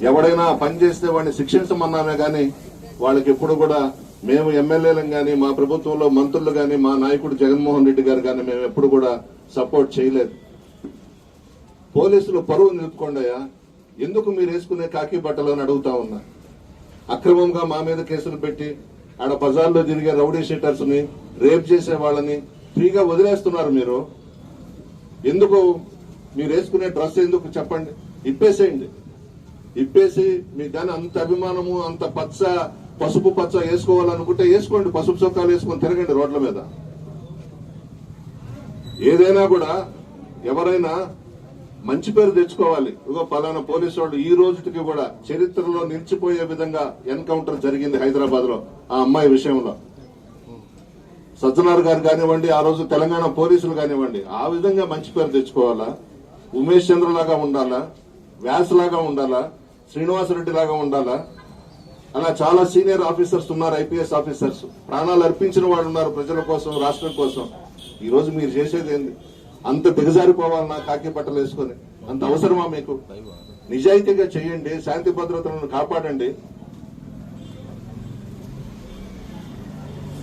ఎవడైనా పని చేస్తే వాడిని శిక్షించమన్నామే గాని వాళ్ళకి ఎప్పుడు కూడా మేము ఎమ్మెల్యేలం గాని మా ప్రభుత్వంలో మంత్రులు గాని మా నాయకుడు జగన్మోహన్ రెడ్డి గారు గాని మేము ఎప్పుడు కూడా సపోర్ట్ చేయలేదు. పోలీసులు పరువు నిలుపుకోండియా, ఎందుకు మీరు వేసుకునే కాకి బట్టలు అని అడుగుతా ఉన్నా. అక్రమంగా మా మీద కేసులు పెట్టి ఆడ బజార్లో తిరిగే రౌడీ షీటర్స్ ని రేప్ చేసే వాళ్ళని ఫ్రీగా వదిలేస్తున్నారు. మీరు ఎందుకు మీరు వేసుకునే డ్రెస్ ఎందుకు చెప్పండి, ఇప్పేసేయండి. ఇప్పేసి మీకు కానీ అంత అభిమానము అంత పసుపు పచ్చ వేసుకోవాలనుకుంటే వేసుకోండి, పసుపు చొక్కాలు వేసుకొని తిరగండి రోడ్ల మీద. ఏదైనా కూడా ఎవరైనా మంచి పేరు తెచ్చుకోవాలి. ఇగో పలానా పోలీసు వాళ్ళు ఈ రోజుకి కూడా చరిత్రలో నిలిచిపోయే విధంగా ఎన్కౌంటర్ జరిగింది హైదరాబాద్ లో ఆ అమ్మాయి విషయంలో. సజ్జనార్ గారు కానివ్వండి, ఆ రోజు తెలంగాణ పోలీసులు కానివ్వండి, ఆ విధంగా మంచి పేరు తెచ్చుకోవాలా. ఉమేష్ చంద్ర లాగా ఉండాలా, వ్యాస్ లాగా ఉండాలా, శ్రీనివాసరెడ్డి లాగా ఉండాలా. అలా చాలా సీనియర్ ఆఫీసర్స్ ఉన్నారు, ఐపీఎస్ ఆఫీసర్స్, ప్రాణాలు అర్పించిన వాళ్ళు ఉన్నారు ప్రజల కోసం, రాష్ట్రం కోసం. ఈ రోజు మీరు చేసేది ఏంది? అంత దిగజారిపోవాలన్నా కాకి బట్టలు వేసుకొని? అంత అవసరమా మీకు? నిజాయితీగా చేయండి, శాంతి భద్రతలను కాపాడండి.